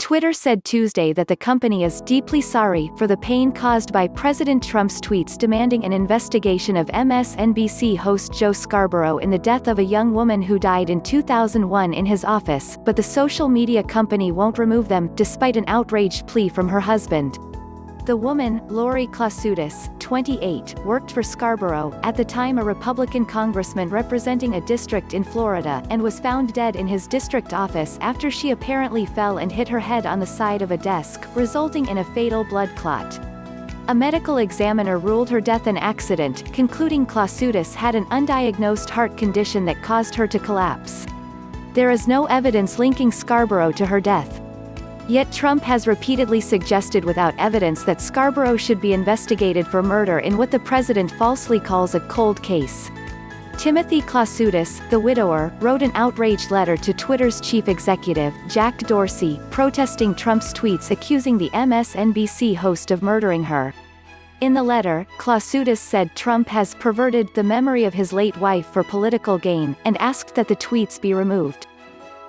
Twitter said Tuesday that the company is deeply sorry for the pain caused by President Trump's tweets demanding an investigation of MSNBC host Joe Scarborough in the death of a young woman who died in 2001 in his office, but the social media company won't remove them, despite an outraged plea from her husband. The woman, Lori Klausutis, 28, worked for Scarborough, at the time a Republican congressman representing a district in Florida, and was found dead in his district office after she apparently fell and hit her head on the side of a desk, resulting in a fatal blood clot. A medical examiner ruled her death an accident, concluding Klausutis had an undiagnosed heart condition that caused her to collapse. There is no evidence linking Scarborough to her death. Yet Trump has repeatedly suggested without evidence that Scarborough should be investigated for murder in what the president falsely calls a cold case. Timothy Klausutis, the widower, wrote an outraged letter to Twitter's chief executive, Jack Dorsey, protesting Trump's tweets accusing the MSNBC host of murdering her. In the letter, Klausutis said Trump has perverted the memory of his late wife for political gain, and asked that the tweets be removed.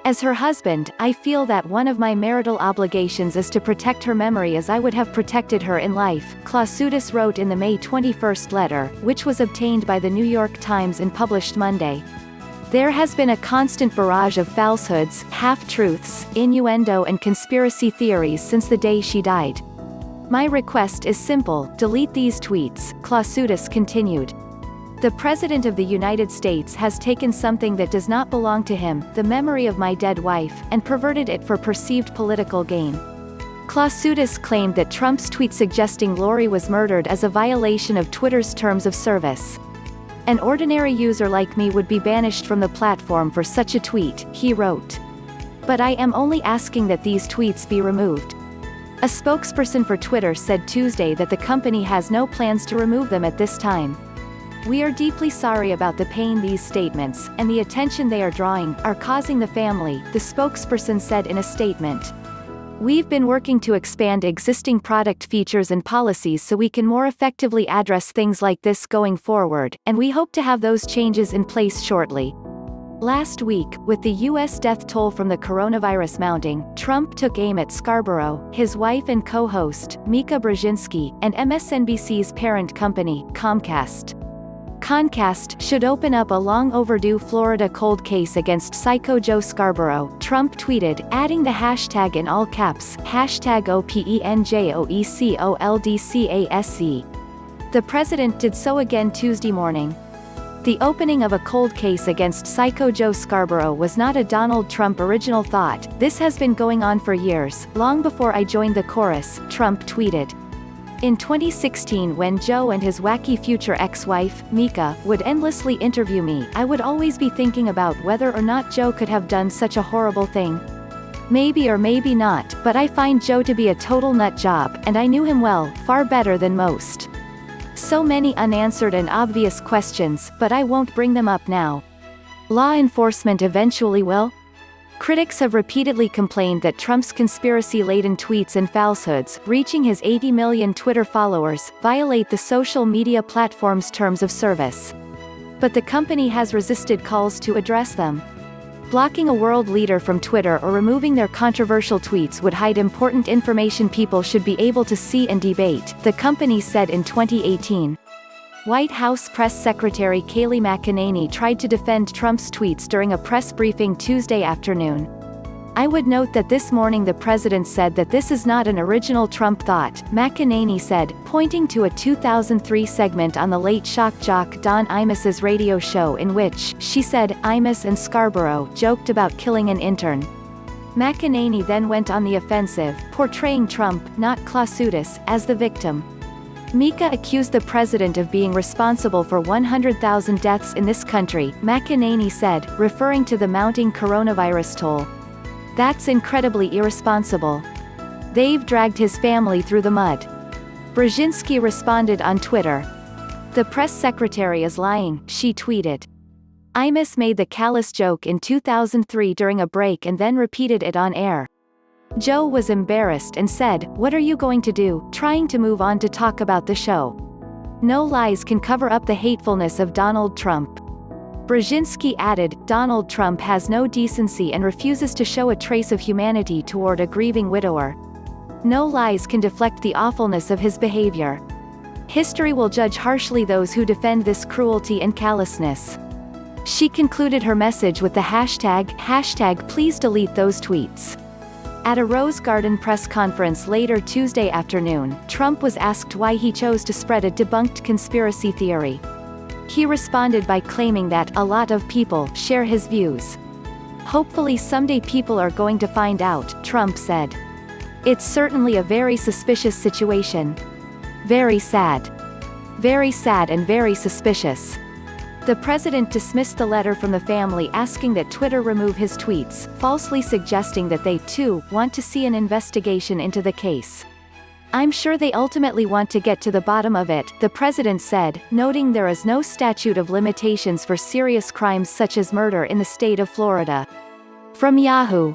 As her husband, I feel that one of my marital obligations is to protect her memory as I would have protected her in life, Klausutis wrote in the May 21 letter, which was obtained by the New York Times and published Monday. There has been a constant barrage of falsehoods, half-truths, innuendo and conspiracy theories since the day she died. My request is simple: delete these tweets, Klausutis continued. The President of the United States has taken something that does not belong to him, the memory of my dead wife, and perverted it for perceived political gain. Klausutis claimed that Trump's tweet suggesting Lori was murdered is a violation of Twitter's terms of service. An ordinary user like me would be banished from the platform for such a tweet, he wrote. But I am only asking that these tweets be removed. A spokesperson for Twitter said Tuesday that the company has no plans to remove them at this time. We are deeply sorry about the pain these statements, and the attention they are drawing, are causing the family, the spokesperson said in a statement. We've been working to expand existing product features and policies so we can more effectively address things like this going forward, and we hope to have those changes in place shortly. Last week, with the U.S. death toll from the coronavirus mounting, Trump took aim at Scarborough, his wife and co-host, Mika Brzezinski, and MSNBC's parent company, Comcast. Comcast should open up a long-overdue Florida cold case against Psycho Joe Scarborough, Trump tweeted, adding the hashtag in all caps, #OPENJOECOLDCASE. The president did so again Tuesday morning. The opening of a cold case against Psycho Joe Scarborough was not a Donald Trump original thought. This has been going on for years, long before I joined the chorus, Trump tweeted. In 2016, when Joe and his wacky future ex-wife, Mika, would endlessly interview me, I would always be thinking about whether or not Joe could have done such a horrible thing. Maybe or maybe not, but I find Joe to be a total nut job, and I knew him well, far better than most. So many unanswered and obvious questions, but I won't bring them up now. Law enforcement eventually will? Critics have repeatedly complained that Trump's conspiracy-laden tweets and falsehoods, reaching his 80 million Twitter followers, violate the social media platform's terms of service. But the company has resisted calls to address them. Blocking a world leader from Twitter or removing their controversial tweets would hide important information people should be able to see and debate, the company said in 2018. White House Press Secretary Kayleigh McEnany tried to defend Trump's tweets during a press briefing Tuesday afternoon. I would note that this morning the president said that this is not an original Trump thought, McEnany said, pointing to a 2003 segment on the late shock jock Don Imus's radio show in which, she said, Imus and Scarborough joked about killing an intern. McEnany then went on the offensive, portraying Trump, not Klausutis, as the victim. Mika accused the president of being responsible for 100,000 deaths in this country, McEnany said, referring to the mounting coronavirus toll. That's incredibly irresponsible. They've dragged his family through the mud. Brzezinski responded on Twitter. The press secretary is lying, she tweeted. Imus made the callous joke in 2003 during a break and then repeated it on air. Joe was embarrassed and said, "What are you going to do?" trying to move on to talk about the show. No lies can cover up the hatefulness of Donald Trump. Brzezinski added, Donald Trump has no decency and refuses to show a trace of humanity toward a grieving widower. No lies can deflect the awfulness of his behavior. History will judge harshly those who defend this cruelty and callousness. She concluded her message with the hashtag please delete those tweets. At a Rose Garden press conference later Tuesday afternoon, Trump was asked why he chose to spread a debunked conspiracy theory. He responded by claiming that a lot of people share his views. Hopefully someday people are going to find out, Trump said. It's certainly a very suspicious situation. Very sad. Very sad and very suspicious. The president dismissed the letter from the family asking that Twitter remove his tweets, falsely suggesting that they, too, want to see an investigation into the case. I'm sure they ultimately want to get to the bottom of it, the president said, noting there is no statute of limitations for serious crimes such as murder in the state of Florida. From Yahoo!